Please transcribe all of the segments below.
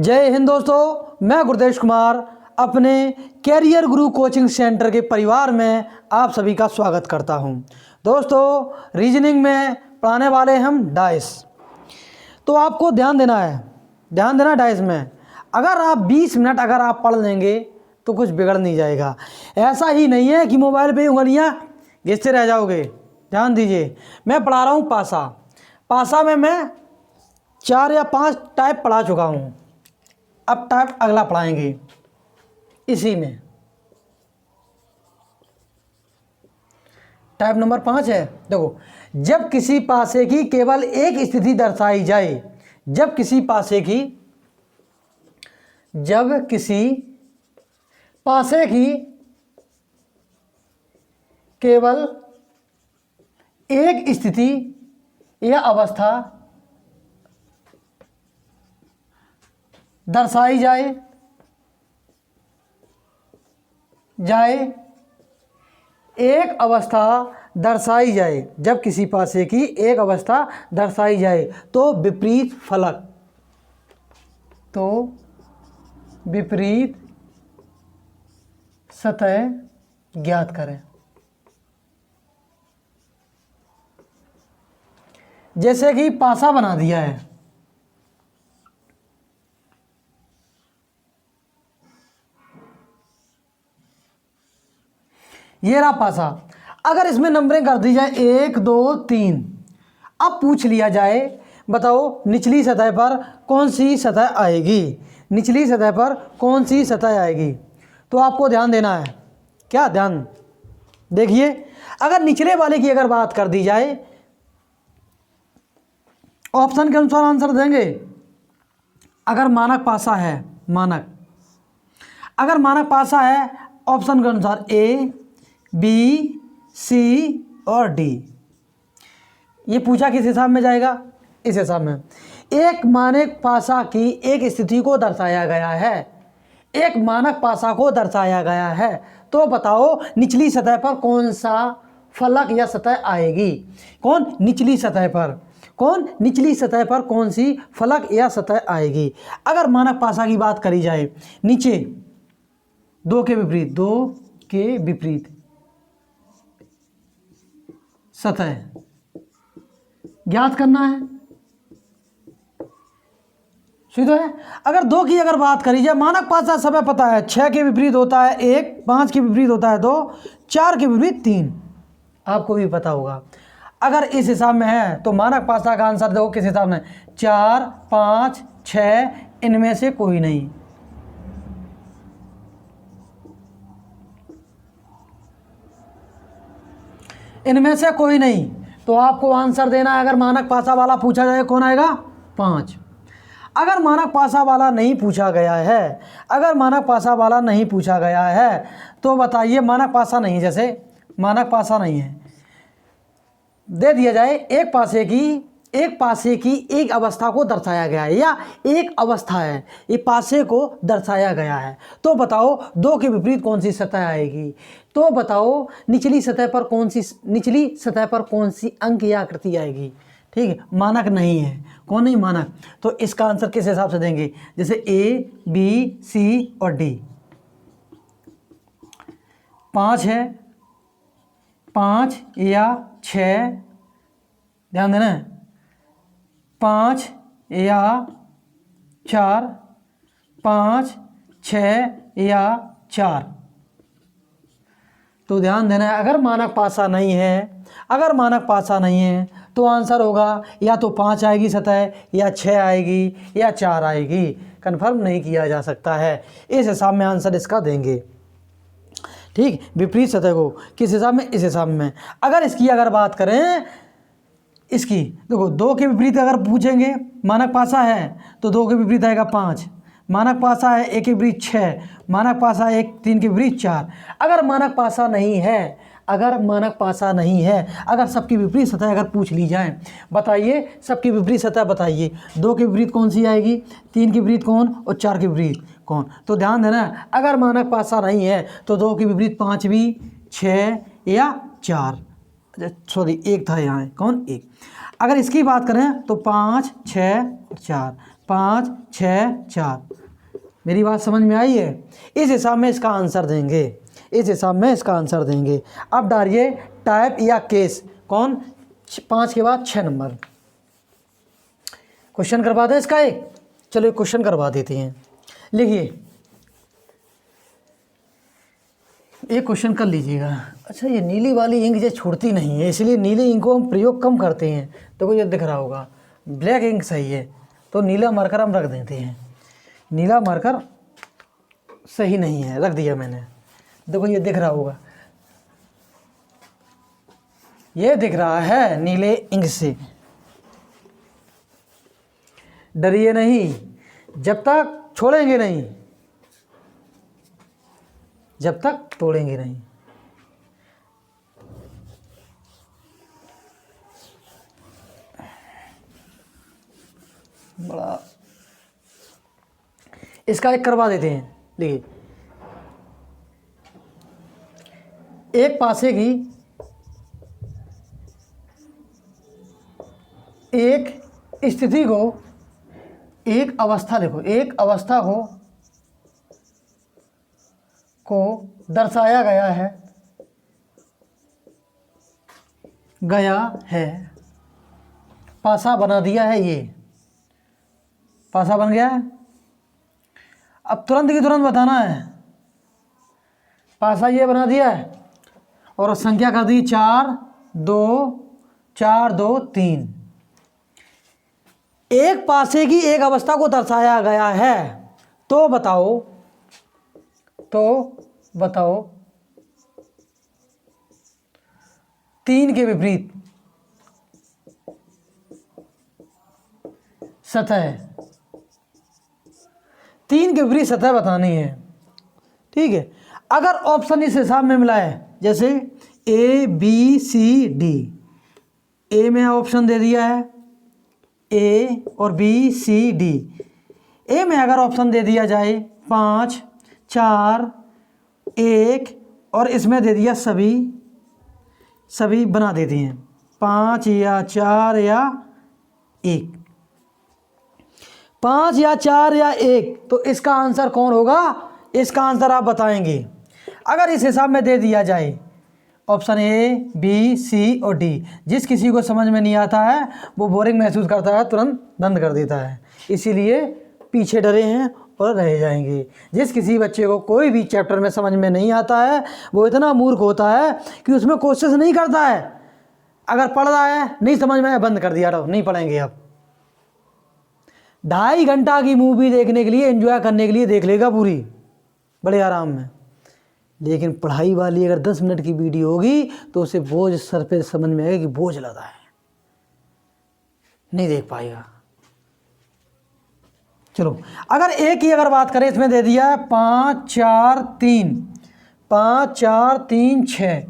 जय हिंद दोस्तों, मैं गुरदेश कुमार अपने कैरियर गुरु कोचिंग सेंटर के परिवार में आप सभी का स्वागत करता हूं। दोस्तों, रीजनिंग में पढ़ाने वाले हम डाइस। तो आपको ध्यान देना डाइस में। अगर आप 20 मिनट अगर आप पढ़ लेंगे तो कुछ बिगड़ नहीं जाएगा। ऐसा ही नहीं है कि मोबाइल पे उंगलियां घिसते रह जाओगे। ध्यान दीजिए, मैं पढ़ा रहा हूँ पासा में मैं 4 या 5 टाइप पढ़ा चुका हूँ। अब टाइप अगला पढ़ाएंगे इसी में। टाइप नंबर 5 है। देखो, जब किसी पासे की केवल एक स्थिति दर्शाई जाए, जब किसी पासे की केवल एक स्थिति या अवस्था दर्शाई जाए एक अवस्था दर्शाई जाए, जब किसी पासे की एक अवस्था दर्शाई जाए तो विपरीत सतह ज्ञात करें। जैसे कि पासा बना दिया है, ये रहा पासा। अगर इसमें नंबरिंग कर दी जाए 1 2 3, अब पूछ लिया जाए बताओ निचली सतह पर कौन सी सतह आएगी, निचली सतह पर कौन सी सतह आएगी। तो आपको ध्यान देना है। क्या ध्यान देखिए, अगर निचले वाले की अगर बात कर दी जाए, ऑप्शन के अनुसार आंसर देंगे। अगर मानक पासा है, अगर मानक पासा है, ऑप्शन के अनुसार ए बी सी और डी। ये पूछा किस हिसाब में जाएगा, इस हिसाब में। एक मानक पासा की एक स्थिति को दर्शाया गया है, एक मानक पासा को दर्शाया गया है, तो बताओ निचली सतह पर कौन सा फलक या सतह आएगी। कौन निचली सतह पर कौन सी फलक या सतह आएगी। अगर मानक पासा की बात करी जाए, नीचे दो के विपरीत सतह ज्ञात करना है, सीधा है। अगर 2 की अगर बात करी जाए, मानक पासा समय पता है 6 के विपरीत होता है 1, 5 के विपरीत होता है 2, 4 के विपरीत 3, आपको भी पता होगा। अगर इस हिसाब में है तो मानक पासा का आंसर देखो किस हिसाब में, 4 5 6, इनमें से कोई नहीं। इनमें से कोई नहीं, तो आपको आंसर देना है। अगर मानक पासा वाला पूछा जाए कौन आएगा, 5। अगर मानक पासा वाला नहीं पूछा गया है, तो बताइए मानक पासा नहीं, जैसे मानक पासा नहीं है, दे दिया जाए एक पासे की एक अवस्था को दर्शाया गया है, या एक अवस्था है, ये पासे को दर्शाया गया है, तो बताओ 2 के विपरीत कौन सी सतह आएगी। तो बताओ निचली सतह पर कौन सी अंक या आकृति आएगी। ठीक है, मानक नहीं है, कौन नहीं मानक। तो इसका आंसर किस हिसाब से देंगे, जैसे ए बी सी और डी। 5 है, 5 या 6, ध्यान देना है, 5 या 4, 5 6 या 4। तो ध्यान देना है, अगर मानक पासा नहीं है तो आंसर होगा या तो 5 आएगी सतह, या 6 आएगी, या 4 आएगी। कंफर्म नहीं किया जा सकता है, इस हिसाब में आंसर इसका देंगे। ठीक, विपरीत सतह को किस हिसाब में, इस हिसाब में। अगर इसकी अगर बात करें, इसकी देखो 2 के विपरीत अगर पूछेंगे, मानक पासा है तो 2 के विपरीत आएगा 5, मानक पासा है 1 के विपरीत 6, मानक पासा है 3 के विपरीत 4। अगर मानक पासा नहीं है, अगर सबकी विपरीत सतह अगर पूछ ली जाए, बताइए सबकी विपरीत सतह बताइए, 2 के विपरीत कौन सी आएगी, 3 के विपरीत कौन, और 4 के विपरीत कौन। तो ध्यान देना, अगर मानक पासा नहीं है तो 2 के विपरीत 5 भी, 6 या 4, सॉरी 1 था यहाँ, कौन 1। अगर इसकी बात करें तो 5 6 4, 5 6 4। मेरी बात समझ में आई है? इस हिसाब में इसका आंसर देंगे, इस हिसाब में इसका आंसर देंगे। अब डालिए टाइप या केस, कौन? 5 के बाद 6 नंबर। क्वेश्चन करवा दें इसका एक? चलो क्वेश्चन करवा देते हैं। लिखिए, एक क्वेश्चन कर लीजिएगा। अच्छा, ये नीली वाली इंक जो छोड़ती नहीं है, इसलिए नीली इंक को हम प्रयोग कम करते हैं। देखो ये दिख रहा होगा, ब्लैक इंक सही है, तो नीला मार्कर हम रख देते हैं। नीला मार्कर सही नहीं है, रख दिया मैंने। देखो ये दिख रहा होगा, ये दिख रहा है नीले इंक से। डरिए नहीं, जब तक छोड़ेंगे नहीं, जब तक तोड़ेंगे नहीं। बड़ा इसका एक करवा देते हैं। देखिए, एक पासे की एक स्थिति को, एक अवस्था, देखो एक अवस्था को दर्शाया गया है, पासा बना दिया है। ये पासा बन गया है। अब तुरंत की तुरंत बताना है। पासा ये बना दिया है और संख्या कर दी 4 2 4 2 3। एक पासे की एक अवस्था को दर्शाया गया है, तो बताओ तीन के विपरीत सतह, तीन के विपरीत सतह बतानी है। ठीक है, अगर ऑप्शन इस हिसाब में मिला है, जैसे A B C D, ए में ऑप्शन दे दिया है A और B C D। ए में अगर ऑप्शन दे दिया जाए 5 4 1 और इसमें दे दिया सभी बना देते हैं 5 या 4 या 1, 5 या 4 या 1, तो इसका आंसर कौन होगा? इसका आंसर आप बताएंगे। अगर इस हिसाब में दे दिया जाए ऑप्शन A B C और D, जिस किसी को समझ में नहीं आता है वो बोरिंग महसूस करता है, तुरंत बंद कर देता है, इसीलिए पीछे डरे हैं और रह जाएंगे। जिस किसी बच्चे को कोई भी चैप्टर में समझ में नहीं आता है वो इतना मूर्ख होता है कि उसमें कोशिश नहीं करता है। अगर पढ़ रहा है, नहीं समझ में आया, बंद कर दिया, नहीं पढ़ेंगे। अब 2.5 घंटा की मूवी देखने के लिए, एंजॉय करने के लिए देख लेगा पूरी, बड़े आराम में। लेकिन पढ़ाई वाली अगर 10 मिनट की वीडियो होगी तो उसे बोझ सर पे समझ में आएगा कि बोझ लगा है, नहीं देख पाएगा। चलो, अगर एक ही अगर बात करें, इसमें दे दिया है 5 4 3, 5 4 3 6।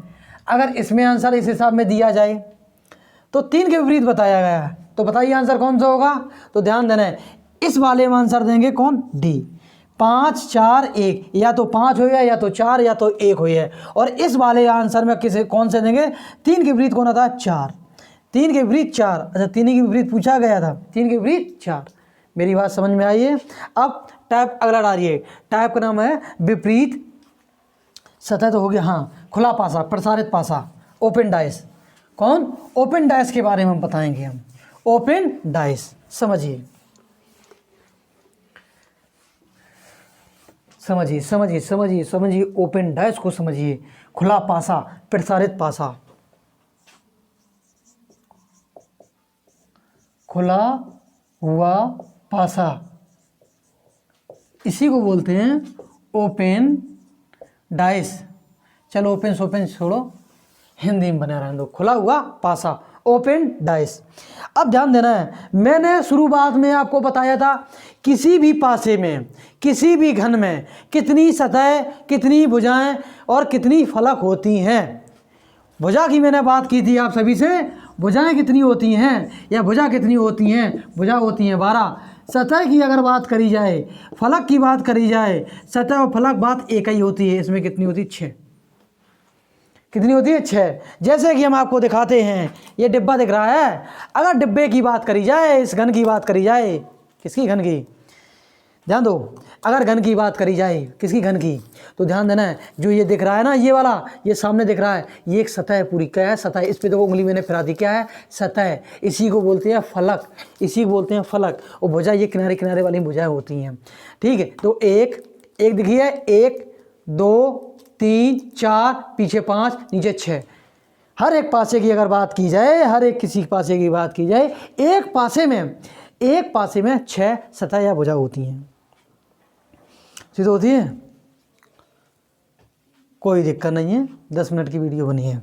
अगर इसमें आंसर इस हिसाब में दिया जाए तो 3 के विपरीत बताया गया है, तो बताइए आंसर कौन सा होगा? तो ध्यान देना है, इस वाले में आंसर देंगे कौन? डी। 5 4 1, या तो 5 हो या तो 4 या तो 1 हो है। और इस वाले आंसर में किसे कौन से देंगे? 3 के विपरीत कौन आता है? 4। 3 के विपरीत 4। अच्छा, 3 के विपरीत पूछा गया था, 3 के विपरीत 4। मेरी बात समझ में आई है? अब टाइप अगला डालिए। टाइप का नाम है विपरीत सतह, तो हो गया हाँ, खुला पासा, प्रसारित पासा, ओपन डाइस। कौन? ओपन डाइस के बारे में हम बताएंगे। हम ओपन डाइस समझिए, समझिए समझिए समझिए समझिए, ओपन डाइस को समझिए। खुला पासा, प्रसारित पासा, खुला हुआ पासा, इसी को बोलते हैं ओपन डाइस। चलो ओपन सोपन छोड़ो, हिंदी में बना रहने दो। खुला हुआ पासा, ओपन डाइस। अब ध्यान देना है, मैंने शुरुआत में आपको बताया था किसी भी पासे में, किसी भी घन में कितनी सतह, कितनी भुजाएं और कितनी फलक होती हैं। भुजा की मैंने बात की थी आप सभी से, भुजाएं कितनी होती हैं या भुजा कितनी होती हैं? भुजा होती हैं 12। सतह की अगर बात करी जाए, फलक की बात करी जाए, सतह और फलक बात एक ही होती है। इसमें कितनी होती है? 6। कितनी होती है? 6। जैसे कि हम आपको दिखाते हैं, ये डिब्बा दिख रहा है। अगर डिब्बे की बात करी जाए, इस घन की बात करी जाए, किसकी? घन की। ध्यान दो, अगर घन की बात करी जाए, किसकी? घन की, तो ध्यान देना है जो ये दिख रहा है ना, ये वाला, ये सामने दिख रहा है, ये एक सतह है पूरी। क्या है? सतह। इस पे देखो उंगली मैंने फिरा दी, क्या है? सतह। इसी को बोलते हैं फलक, इसी को बोलते हैं फलक। और भुजा ये किनारे किनारे वाली भुजाएं होती हैं, ठीक है। तो एक एक दिखिए, 1 2 3 4, पीछे 5, नीचे 6। हर एक पासे की अगर बात की जाए, हर एक किसी पासे की बात की जाए, एक पासे में 6 सतह या भुजा होती हैं। सीधी होती है, कोई दिक्कत नहीं है, 10 मिनट की वीडियो बनी है।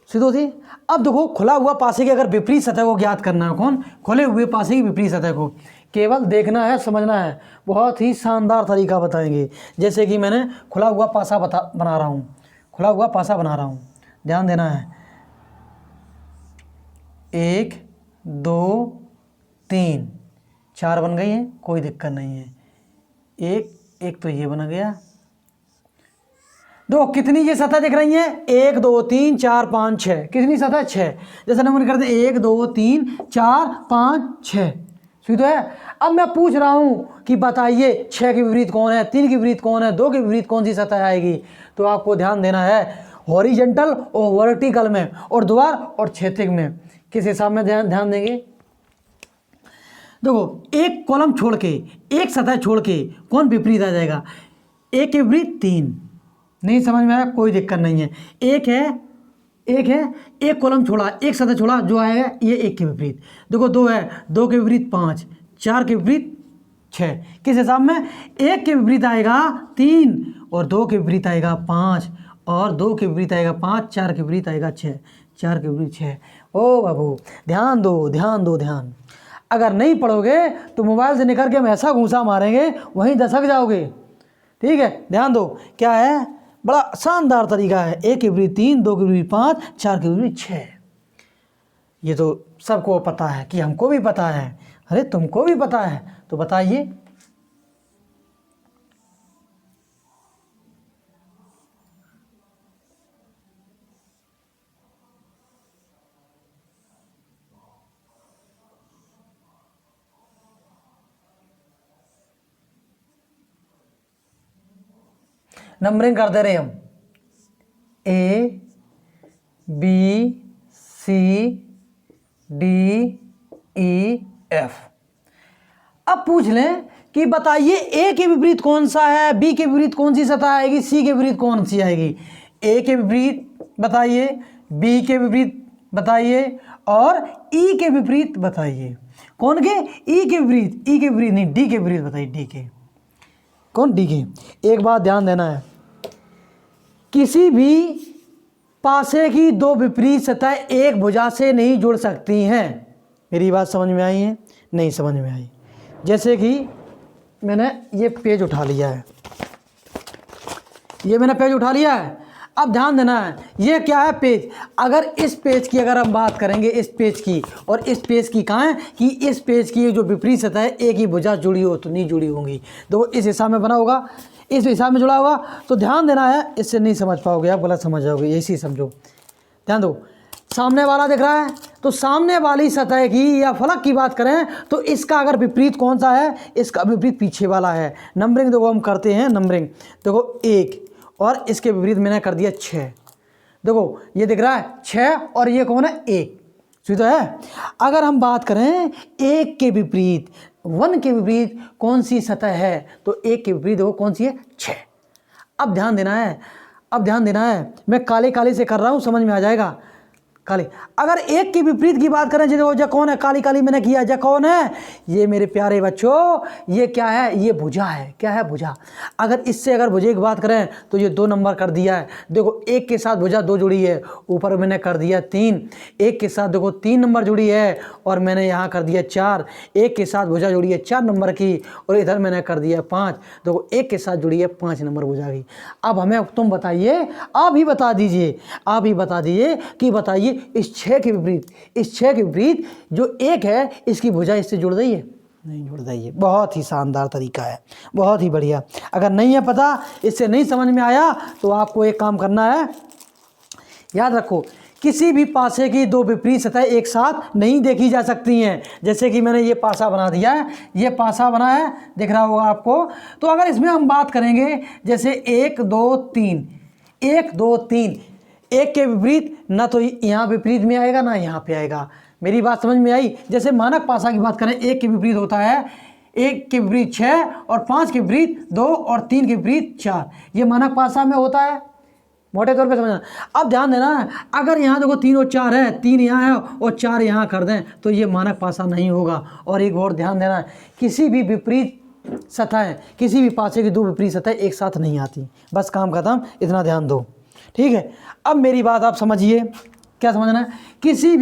सीधी होती है। अब देखो, खुला हुआ पासे की अगर विपरीत सतह को ज्ञात करना है, कौन? खुले हुए पासे की विपरीत सतह को केवल देखना है, समझना है। बहुत ही शानदार तरीका बताएंगे। जैसे कि मैंने खुला हुआ पासा बना रहा हूँ, खुला हुआ पासा बना रहा हूँ, ध्यान देना है। 1 2 3 4 बन गई हैं, कोई दिक्कत नहीं है। एक तो ये बन गया। दो कितनी ये सतह दिख रही हैं? 1 2 3 4 5 6। कितनी सतह? 6। जैसे नंबर करते हैं 1 2 3 4 5 6। तो है। अब मैं पूछ रहा हूं कि बताइए 6 के विपरीत कौन है, 3 के विपरीत कौन है, 2 के विपरीत कौन सी सतह आएगी? तो आपको ध्यान देना है हॉरिजेंटल और वर्टिकल में, और द्वार और क्षैतिज में। किस हिसाब में ध्यान देंगे? देखो, एक कॉलम छोड़ के, एक सतह छोड़ के कौन विपरीत आ जाएगा? 1 के विपरीत 3। नहीं समझ में आया? कोई दिक्कत नहीं है। एक है, एक कॉलम छोड़ा, एक सतह छोड़ा, जो आएगा ये 1 के विपरीत। देखो 2 है, 2 के विपरीत 5, 4 के विपरीत 6। किस हिसाब में? 1 के विपरीत आएगा 3, और 2 के विपरीत आएगा 5, और 2 के विपरीत आएगा 5, 4 के विपरीत आएगा 6, 4 के विपरीत 6। ओ बाबू, ध्यान दो, ध्यान दो, ध्यान। अगर नहीं पढ़ोगे तो मोबाइल से निकल के हम ऐसा घूसा मारेंगे, वहीं दसक जाओगे। ठीक है, ध्यान दो। क्या है? बड़ा शानदार तरीका है। 1 के विपरीत 3, 2 के विपरीत 5, 4 के विपरीत 6। ये तो सबको पता है, कि हमको भी पता है। अरे तुमको भी पता है, तो बताइए। नंबरिंग करते रहे हम, A B C D E F। अब पूछ लें कि बताइए A के विपरीत कौन सा है, B के विपरीत कौन सी सतह आएगी, C के विपरीत कौन सी आएगी? A के विपरीत बताइए, B के विपरीत बताइए, और E के विपरीत बताइए। कौन के? E के विपरीत, E के विपरीत नहीं, D के विपरीत बताइए। D के कौन? D के। एक बात ध्यान देना है, किसी भी पासे की 2 विपरीत सतह एक भुजा से नहीं जुड़ सकती हैं। मेरी बात समझ में आई है? नहीं समझ में आई? जैसे कि मैंने ये पेज उठा लिया है, ये मैंने पेज उठा लिया है। अब ध्यान देना है, ये क्या है? पेज। अगर इस पेज की अगर हम बात करेंगे, इस पेज की, और इस पेज की कहाँ है? कि इस पेज की जो विपरीत सतह है एक ही भुजा जुड़ी हो तो नहीं जुड़ी होंगी। तो इस हिसाब में बना होगा, इस हिसाब में जुड़ा होगा। तो ध्यान देना है, इससे नहीं समझ पाओगे आप, गलत समझ जाओगे। ऐसी समझो। ध्यान दो, सामने वाला दिख रहा है, तो सामने वाली सतह की या फलक की बात करें तो इसका अगर विपरीत कौन सा है? इसका विपरीत पीछे वाला है। नंबरिंग देखो हम करते हैं, नंबरिंग देखो 1, और इसके विपरीत मैंने कर दिया 6। देखो ये दिख रहा है 6, और ये कौन है? 1। तो है। अगर हम बात करें 1 के विपरीत, 1 के विपरीत कौन सी सतह है, तो 1 के विपरीत वो कौन सी है? 6। अब ध्यान देना है, अब ध्यान देना है। मैं काले काले से कर रहा हूँ, समझ में आ जाएगा। काली, अगर 1 के विपरीत की बात करें, जो कौन है? काली काली मैंने किया, जो कौन है? ये मेरे प्यारे बच्चों, ये क्या है? ये भुजा है। क्या है? भुजा। अगर इससे अगर भुजे की बात करें तो ये 2 नंबर कर दिया है। देखो 1 के साथ भुजा 2 जुड़ी है, ऊपर मैंने कर दिया 3। 1 के साथ देखो 3 नंबर जुड़ी है, और मैंने यहाँ कर दिया 4। 1 के साथ भुजा जुड़ी है 4 नंबर की, और इधर मैंने कर दिया 5। देखो 1 के साथ जुड़ी है 5 नंबर भुजा की। अब हमें तुम बताइए, आप ही बता दीजिए, आप ही बता दीजिए कि बताइए इस 6 के विपरीत, इस 6 के विपरीत जो 1 है, इसकी भुजा इससे जुड़ रही है? नहीं जुड़ रही है। बहुत ही शानदार तरीका है, बहुत ही बढ़िया। अगर नहीं है पता, इससे नहीं समझ में आया, तो आपको एक काम करना है, याद रखो किसी भी पासे की दो विपरीत सतह एक साथ नहीं देखी जा सकती हैं। जैसे कि मैंने ये पासा बना दिया है, ये पासा बना है, दिख रहा होगा आपको। तो अगर इसमें हम बात करेंगे जैसे 1 2 3, 1 2 3, एक के विपरीत ना तो यहाँ विपरीत में आएगा ना यहाँ पे आएगा। मेरी बात समझ में आई। जैसे मानक पासा की बात करें, 1 के विपरीत होता है, 1 के विपरीत 6 और 5 के विपरीत 2 और 3 के विपरीत 4, ये मानक पासा में होता है, मोटे तौर पे समझना। अब ध्यान देना है, अगर यहाँ देखो 3 और 4 है, 3 यहाँ है और 4 यहाँ कर दें तो ये मानक पासा नहीं होगा। और एक और ध्यान देना है, किसी भी विपरीत सतह, किसी भी पासे की दो विपरीत सतह एक साथ नहीं आती। बस काम खत्म, इतना ध्यान दो, ठीक है। अब मेरी बात आप समझिए, क्या समझना है, किसी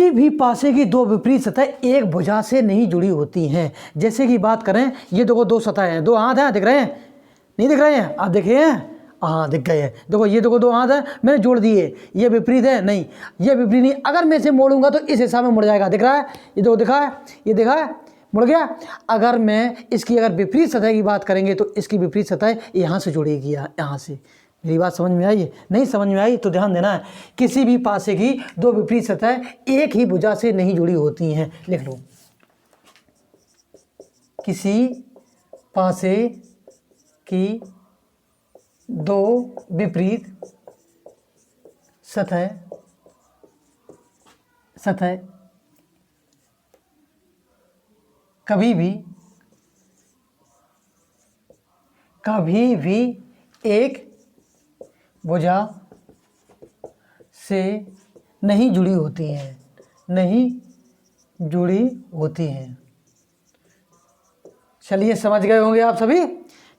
भी पासे की दो विपरीत सतह एक भुजा से नहीं जुड़ी होती हैं। जैसे कि बात करें, ये देखो दो सतह हैं, दो हाथ हैं, दिख रहे हैं, नहीं दिख रहे हैं, आप देखे हैं, हाँ दिख गए हैं। देखो ये देखो दो हाथ है, मैंने जोड़ दिए, ये विपरीत है, नहीं ये विपरीत नहीं। अगर मैं इसे मोड़ूंगा तो इस हिसाब में मुड़ जाएगा, दिख रहा है, ये देखो दिखा है, ये देखा है, मुड़ गया। अगर मैं इसकी अगर विपरीत सतह की बात करेंगे तो इसकी विपरीत सतह यहाँ से जुड़ेगी, यहाँ से। मेरी बात समझ में आई? नहीं समझ में आई तो ध्यान देना है, किसी भी पासे की दो विपरीत सतह एक ही भुजा से नहीं जुड़ी होती हैं। लिख लो, किसी पासे की दो विपरीत सतह कभी भी एक भुजा से नहीं जुड़ी होती हैं, चलिए समझ गए होंगे आप सभी।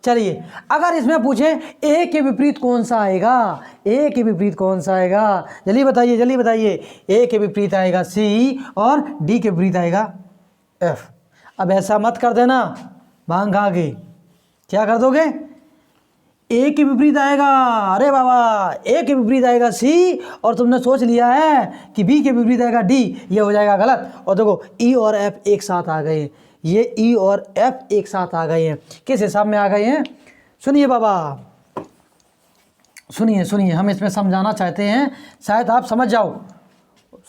चलिए अगर इसमें पूछें ए के विपरीत कौन सा आएगा, ए के विपरीत कौन सा आएगा, जल्दी बताइए। ए के विपरीत आएगा सी और डी के विपरीत आएगा एफ। अब ऐसा मत कर देना भांग खा के, क्या कर दोगे, ए के विपरीत आएगा, अरे बाबा ए के विपरीत आएगा सी और तुमने सोच लिया है कि बी के विपरीत आएगा डी, ये हो जाएगा गलत। और देखो ई और एफ एक साथ आ गए, ये ई और एफ एक साथ आ गए हैं। किस हिसाब में आ गए हैं, सुनिए बाबा, सुनिए, हम इसमें समझाना चाहते हैं, शायद आप समझ जाओ,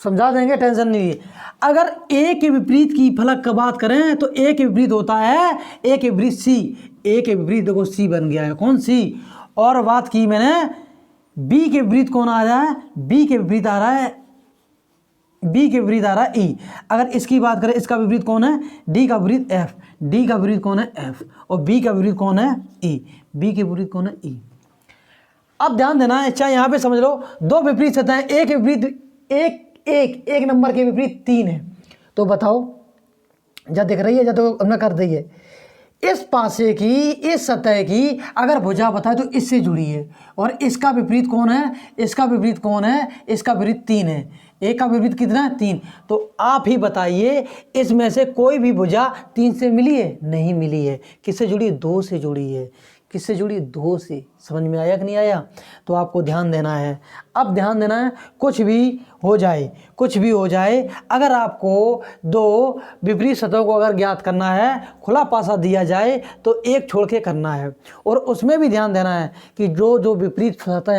समझा देंगे, टेंशन नहीं है। अगर ए के विपरीत की फलक का बात करें तो ए के विपरीत होता है, ए के विपरीत सी, ए के विपरीत देखो सी बन गया है, कौन सी। और बात की मैंने बी के विपरीत कौन आ रहा है, बी के विपरीत आ रहा है ई। अगर इसकी बात करें, इसका विपरीत कौन है, डी का विपरीत एफ, डी का विपरीत कौन है एफ, और बी का विपरीत कौन है ई, बी के विपरीत कौन है ई। अब ध्यान देना है, चाहे यहाँ पे समझ लो दो विपरीत सतह हैं, एक विपरीत एक नंबर के विपरीत 3 है, तो बताओ जब दिख रही है, जब तो हमने कर दी है, इस पासे की इस सतह की अगर भुजा बताए तो इससे जुड़ी है, और इसका विपरीत कौन है, इसका विपरीत 3 है, एक का विपरीत कितना है 3। तो आप ही बताइए इसमें से कोई भी भुजा 3 से मिली है, नहीं मिली है, किससे जुड़ी है, 2 से जुड़ी है, किससे जुड़ी, 2 से। समझ में आया कि नहीं आया, तो आपको ध्यान देना है। अब ध्यान देना है, कुछ भी हो जाए, अगर आपको दो विपरीत सतहों को अगर ज्ञात करना है, खुला पासा दिया जाए तो एक छोड़ के करना है। और उसमें भी ध्यान देना है कि जो विपरीत सतह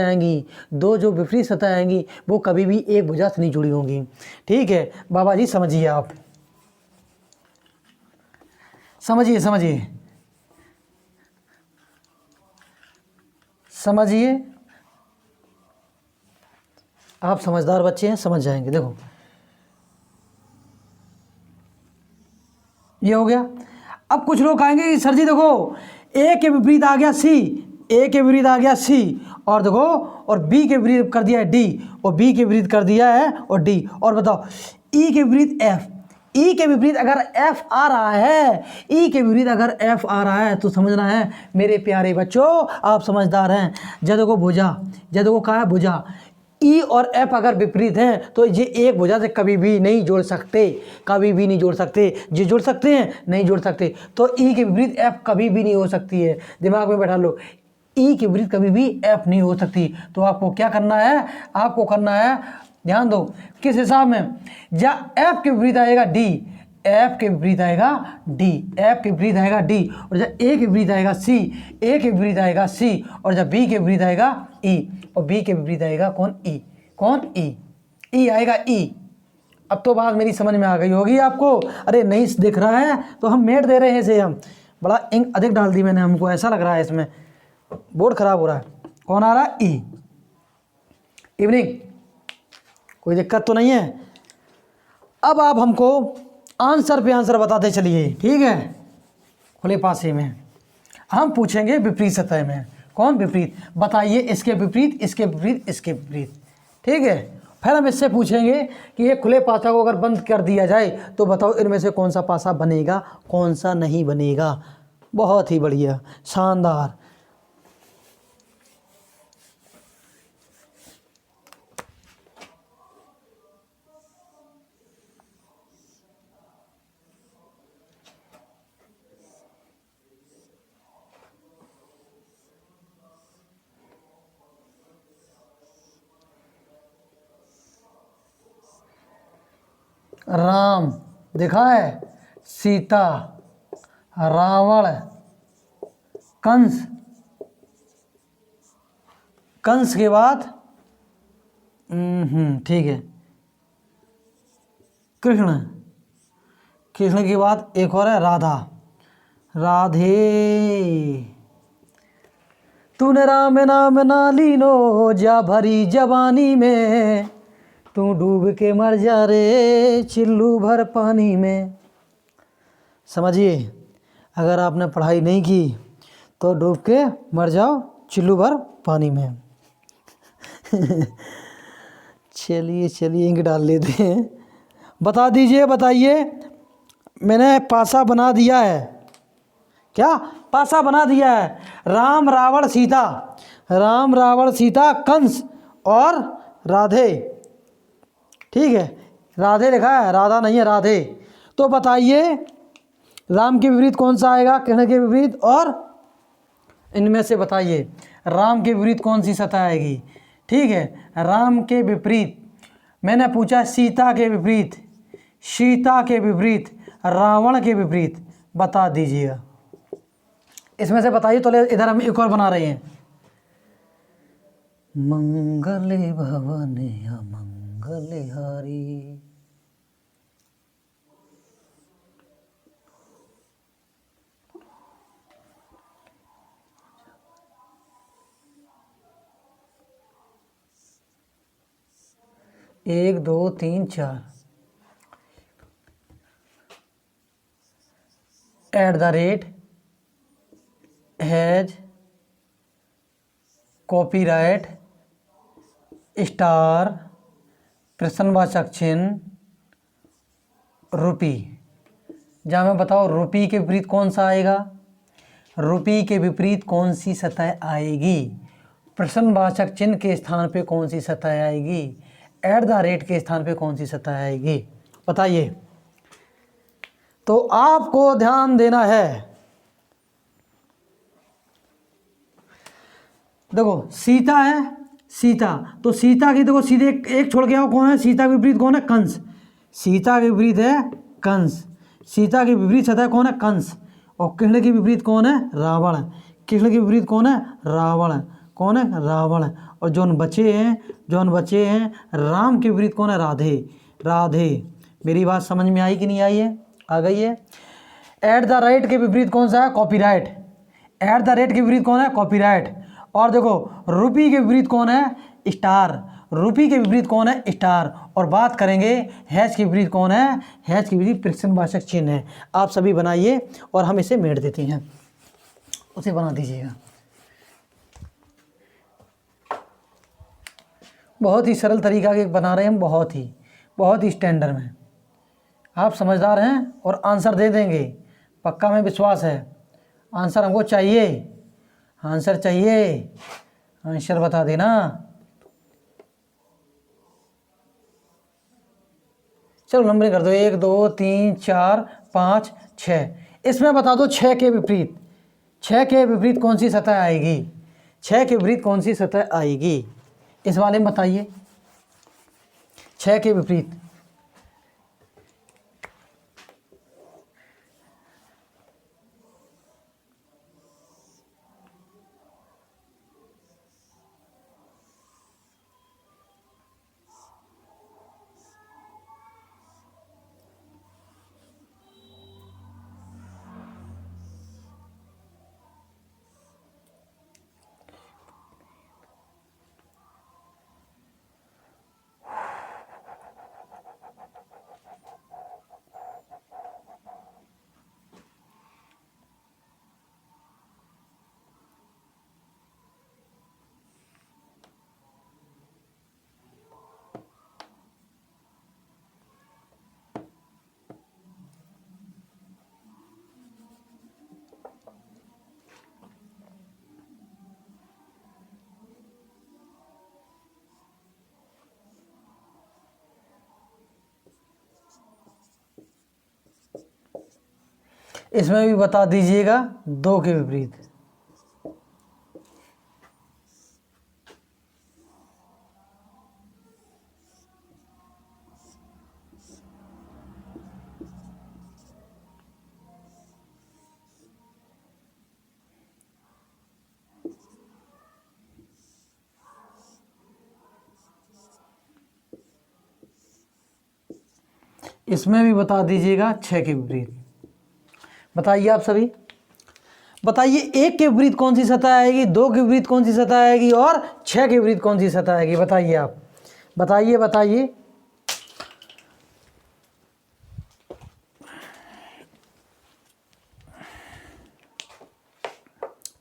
आएंगी वो कभी भी एक भुजा से नहीं जुड़ी होंगी, ठीक है बाबा जी। समझिए आप, समझिए, आप समझदार बच्चे हैं, समझ जाएंगे। देखो ये हो गया। अब कुछ लोग कहेंगे कि सर जी देखो ए के विपरीत आ गया सी, और देखो और बी के विपरीत कर दिया है डी, और बी के विपरीत कर दिया है और डी, और बताओ ई के विपरीत एफ, ई के विपरीत अगर एफ आ रहा है, तो समझना है मेरे प्यारे बच्चों, आप समझदार हैं। जब को कहा है भुजा, ई और एफ अगर विपरीत हैं तो ये एक भुजा से कभी भी नहीं जोड़ सकते, ये जोड़ सकते हैं, नहीं जोड़ सकते। तो ई के विपरीत एफ कभी भी नहीं हो सकती है, दिमाग में बैठा लो, ई के विपरीत कभी भी एफ नहीं हो सकती। तो आपको क्या करना है, ध्यान दो, किस हिसाब में, या एफ के विपरीत आएगा डी, एफ के विपरीत आएगा डी, एफ के विपरीत आएगा डी, और जब ए के विपरीत आएगा सी, ए के विपरीत आएगा सी, और जब बी के विपरीत आएगा ई, और बी के विपरीत आएगा कौन, ई, कौन, ई, ई आएगा ई। अब तो बात मेरी समझ में आ गई होगी आपको। अरे नहीं दिख रहा है तो हम मेट दे रहे हैं इसे, हम बड़ा इंक अधिक डाल दी मैंने, हमको ऐसा लग रहा है इसमें बोर्ड खराब हो रहा है। कौन आ रहा है, ई। इवनिंग, कोई दिक्कत तो नहीं है। अब आप हमको आंसर पे आंसर बताते चलिए, ठीक है। खुले पासे में हम पूछेंगे विपरीत सतह में, कौन विपरीत, बताइए इसके विपरीत, इसके विपरीत, इसके विपरीत, ठीक है। फिर हम इससे पूछेंगे कि ये खुले पासा को अगर बंद कर दिया जाए तो बताओ इनमें से कौन सा पासा बनेगा, कौन सा नहीं बनेगा। बहुत ही बढ़िया, शानदार। राम देखा है, सीता, रावण, कंस, कंस के बाद ठीक है कृष्ण, कृष्ण के बाद एक और है राधा, राधे। तूने राम नाम ना लीनो जा भरी जवानी में, तू डूब के मर जा रे चिल्लू भर पानी में। समझिए, अगर आपने पढ़ाई नहीं की तो डूब के मर जाओ चिल्लू भर पानी में। चलिए चलिए इंक डाल लेते हैं। बता दीजिए, बताइए, मैंने पासा बना दिया है, क्या पासा बना दिया है। राम रावण सीता, राम रावण सीता, कंस और राधे, ठीक है। राधे लिखा है, राधा नहीं है, राधे। तो बताइए राम के विपरीत कौन सा आएगा, कृष्ण के विपरीत, और इनमें से बताइए राम के विपरीत कौन सी सतह आएगी, ठीक है। राम के विपरीत मैंने पूछा, सीता के विपरीत, सीता के विपरीत, रावण के विपरीत, बता दीजिएगा इसमें से बताइए। तो इधर हम एक और बना रहे हैं, मंगले भवन मंगले हारी। एक दो तीन चार, @ हैज कॉपीराइट स्टार प्रश्नवाचक चिन्ह रुपी। जहाँ में बताओ रुपी के विपरीत कौन सा आएगा, रुपी के विपरीत कौन सी सतह आएगी, प्रश्नवाचक चिन्ह के स्थान पे कौन सी सतह आएगी, @ के स्थान पे कौन सी सतह आएगी, बताइए। तो आपको ध्यान देना है। देखो सीता है, सीता, तो सीता की देखो सीधे एक छोड़ के आओ, कौन है सीता के विपरीत, कौन है, कंस। सीता के विपरीत है कंस, सीता के विपरीत सतह कौन है, कंस। और कृष्ण के विपरीत कौन है, रावण। कृष्ण के विपरीत कौन है, रावण, कौन है, रावण। और जौन बचे हैं राम के विपरीत कौन है, राधे, राधे। मेरी बात समझ में आई कि नहीं आई है, आ गई है। @ के विपरीत कौन सा है, कॉपीराइट, @ के विपरीत कौन है, कॉपीराइट। और देखो रुपी के विपरीत कौन है, स्टार, रुपी के विपरीत कौन है, स्टार। और बात करेंगे हैज के विपरीत कौन है, हैज के विपरीत प्रश्नवाचक चिन्ह है। आप सभी बनाइए और हम इसे मेट देते हैं, उसे बना दीजिएगा। बहुत ही सरल तरीका के बना रहे हैं हम, बहुत ही स्टैंडर्ड में। आप समझदार हैं और आंसर दे देंगे, पक्का में विश्वास है। आंसर हमको चाहिए, आंसर चाहिए, आंसर बता देना। चलो नंबरिंग कर दो, 1 2 3 4 5 6। इसमें बता दो 6 के विपरीत, 6 के विपरीत कौन सी सतह आएगी, 6 के विपरीत कौन सी सतह आएगी, इस वाले में बताइए। 6 के विपरीत इसमें भी बता दीजिएगा 2 के विपरीत। इसमें भी बता दीजिएगा 6 के विपरीत। बताइए आप सभी, बताइए 1 के विपरीत कौन सी सतह आएगी, 2 के विपरीत कौन सी सतह आएगी और 6 के विपरीत कौन सी सतह आएगी? बताइए आप, बताइए बताइए।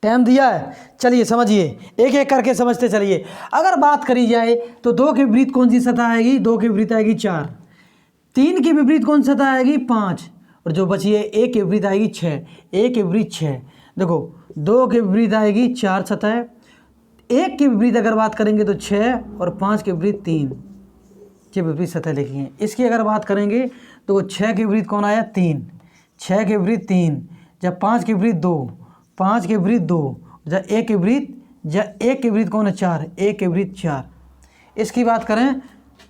टाइम दिया है, चलिए समझिए, एक एक करके समझते चलिए। अगर बात करी जाए तो 2 के विपरीत कौन सी सतह आएगी? 2 के विपरीत आएगी 4। 3 के विपरीत कौन सी सतह आएगी? 5। और जो बची है 1 के विपरीत आएगी 6। 1 के विपरीत 6। देखो 2 के विपरीत आएगी 4 सतह, 1 के विपरीत अगर बात करेंगे तो 6 और 5 के विपरीत 3 के विपरीत सतह लिखी हैं। इसकी अगर बात करेंगे तो 6 के विपरीत कौन आया? 3। 6 के विपरीत 3, जब 5 के विपरीत 2, 5 के विपरीत 2, जब 1 के विपरीत, जब 1 के विपरीत कौन है? 4। 1 के विपरीत 4। इसकी बात करें,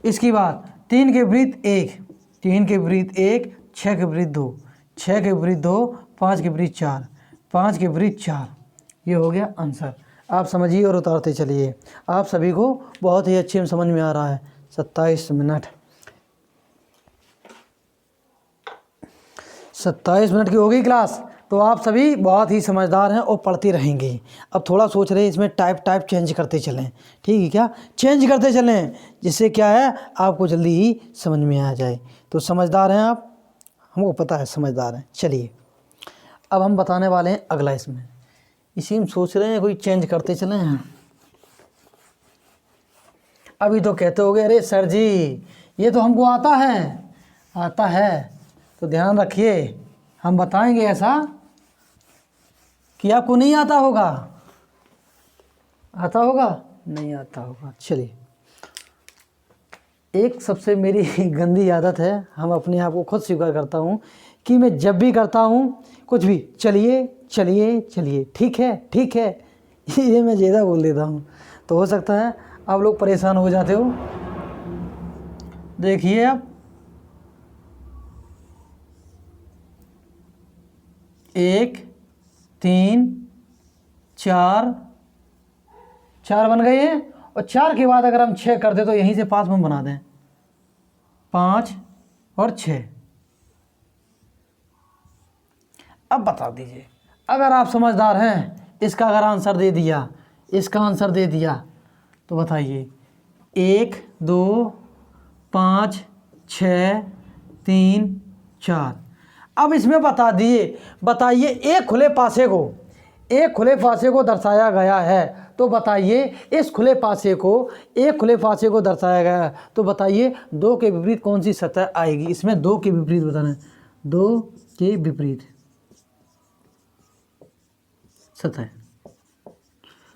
इसकी बात 3 के विपरीत 1, 3 के विपरीत 1, 6 के विपरीत 2, 6 के विपरीत 2, 5 के विपरीत 4, 5 के विपरीत 4। ये हो गया आंसर। आप समझिए और उतारते चलिए। आप सभी को बहुत ही अच्छे समझ में आ रहा है। 27 मिनट, 27 मिनट की हो गई क्लास। तो आप सभी बहुत ही समझदार हैं और पढ़ते रहेंगे। अब थोड़ा सोच रहे हैं इसमें टाइप चेंज करते चलें, ठीक है क्या? चेंज करते चलें, जिससे क्या है आपको जल्दी ही समझ में आ जाए। तो समझदार हैं आप, हमको पता है समझदार हैं। चलिए अब हम बताने वाले हैं अगला। इसमें इसी में सोच रहे हैं कोई चेंज करते चले हैं। अभी तो कहते होगे अरे सर जी ये तो हमको आता है। तो ध्यान रखिए, हम बताएंगे ऐसा कि आपको नहीं आता होगा। आता होगा? नहीं आता होगा। चलिए, एक सबसे मेरी गंदी आदत है, हम अपने आप को खुद स्वीकार करता हूँ कि मैं जब भी करता हूँ कुछ भी चलिए चलिए चलिए, ठीक है ये मैं ज़्यादा बोल देता हूँ। तो हो सकता है आप लोग परेशान हो जाते हो। देखिए आप 1 3 4 बन गए हैं। और 4 के बाद अगर हम 6 कर दें तो यहीं से 5 हम बना दें, 5 और 6। अब बता दीजिए, अगर आप समझदार हैं, इसका अगर आंसर दे दिया, इसका आंसर दे दिया तो बताइए 1 2 5 6 3 4। अब इसमें बताइए एक खुले पासे को दर्शाया गया है। तो बताइए इस खुले पासे को, एक खुले पासे को दर्शाया गया है। तो बताइए 2 के विपरीत कौन सी सतह आएगी? इसमें 2 के विपरीत बताना है, 2 के विपरीत सतह,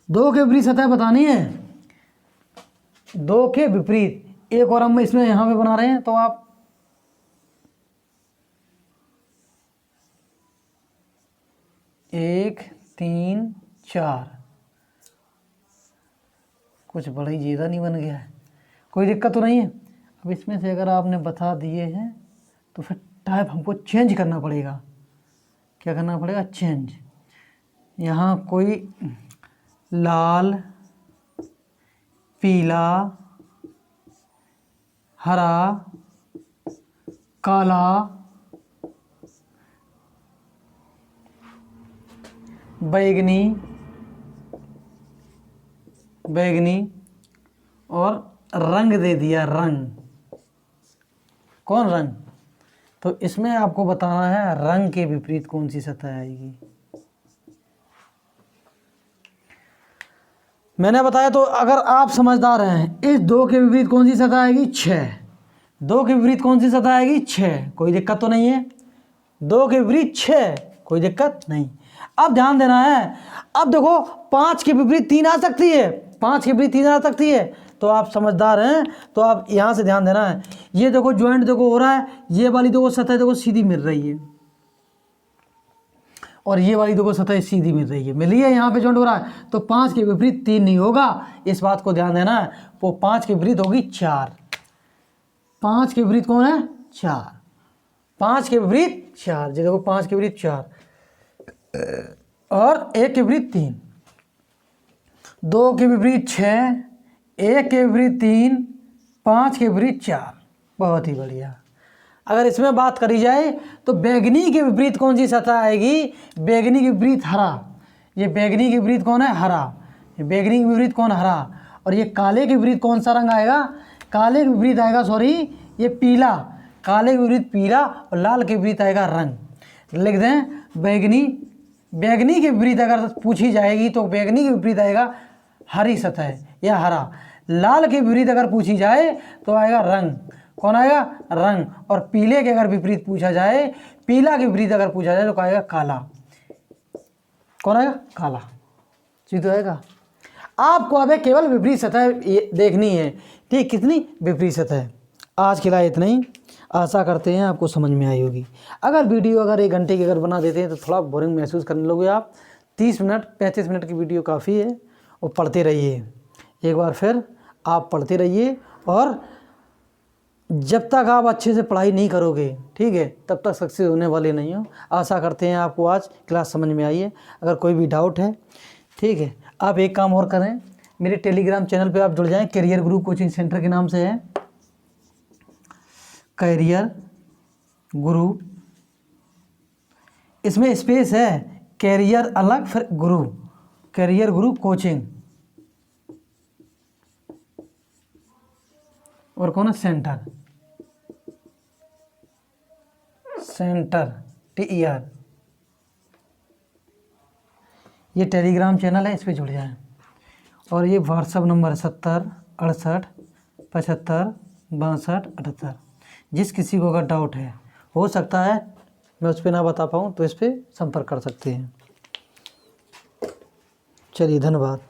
2 के विपरीत सतह बतानी है। 2 के विपरीत एक और हम इसमें यहाँ पे बना रहे हैं। तो आप 1 3 4, कुछ बड़ा ही ज़्यादा नहीं बन गया है? कोई दिक्कत तो नहीं है? अब इसमें से अगर आपने बता दिए हैं तो फिर टाइप हमको चेंज करना पड़ेगा। क्या करना पड़ेगा? चेंज। यहाँ कोई लाल, पीला, हरा, काला, बैगनी और रंग दे दिया, रंग। कौन रंग? तो इसमें आपको बताना है रंग के विपरीत कौन सी सतह आएगी। मैंने बताया। तो अगर आप समझदार हैं, इस 2 के विपरीत कौन सी सतह आएगी? 6। 2 के विपरीत कौन सी सतह आएगी? 6। कोई दिक्कत तो नहीं है? 2 के विपरीत 6, कोई दिक्कत नहीं। अब ध्यान देना है। अब देखो 5 के विपरीत 3 आ सकती है, 5 के विपरीत 3 आ सकती है। तो आप समझदार हैं, तो आप यहाँ से ध्यान देना है। ये देखो ज्वाइंट देखो हो रहा है, ये वाली देखो सतह देखो सीधी मिल रही है, और ये वाली देखो सतह सीधी मिल रही है, मिली है, यहाँ पे जॉइंट हो रहा है, तो 5 के विपरीत 3 नहीं होगा, इस बात को ध्यान देना है। वो 5 के विपरीत होगी 4। 5 के विपरीत कौन है? 4। 5 के विपरीत 4, ये देखो 5 के विपरीत 4 और 1 के विपरीत 3, 2 के विपरीत 6, 1 के विपरीत 3, 5 के विपरीत 4। बहुत ही बढ़िया। अगर इसमें बात करी जाए तो बैंगनी के विपरीत कौन सी सतह आएगी? बैंगनी के विपरीत हरा। ये बैंगनी के विपरीत कौन है? हरा। ये बैंगनी के विपरीत कौन? हरा। और ये काले के विपरीत कौन सा रंग आएगा? काले के विपरीत आएगा, सॉरी, ये पीला। काले के विपरीत पीला और लाल के विपरीत आएगा रंग। लिख दें बैंगनी। बैंगनी के विपरीत अगर पूछी जाएगी तो बैंगनी के विपरीत आएगा हरी सतह या हरा। लाल के विपरीत अगर पूछी जाए तो आएगा रंग। कौन आएगा? रंग। और पीले के अगर विपरीत पूछा जाए, पीला के विपरीत अगर पूछा जाए तो आएगा काला। कौन आएगा? काला। जी तो आएगा। आपको अब केवल विपरीत सतह देखनी है, ठीक? कितनी? विपरीत सतह। आज के लिए इतना ही। आशा करते हैं आपको समझ में आई होगी। अगर वीडियो अगर 1 घंटे की अगर बना देते हैं तो थोड़ा बोरिंग महसूस करने लोगे आप। 30 मिनट 35 मिनट की वीडियो काफ़ी है, और पढ़ते रहिए। एक बार फिर आप पढ़ते रहिए, और जब तक आप अच्छे से पढ़ाई नहीं करोगे, ठीक है, तब तक सक्सेस होने वाले नहीं हो। आशा करते हैं आपको आज क्लास समझ में आई है। अगर कोई भी डाउट है, ठीक है, आप एक काम और करें, मेरे टेलीग्राम चैनल पे आप जुड़ जाएं। कैरियर गुरु कोचिंग सेंटर के नाम से है, कैरियर गुरु। इसमें स्पेस है, कैरियर अलग फिर गुरु, कैरियर गुरु कोचिंग, और कौन है? Centre, centre TER। ये टेलीग्राम चैनल है, इस पर जुड़ जाएं। और ये व्हाट्सअप नंबर है 70 68 75 62 78। जिस किसी को अगर डाउट है, हो सकता है मैं उस पर ना बता पाऊँ, तो इस पर संपर्क कर सकते हैं। चलिए, धन्यवाद।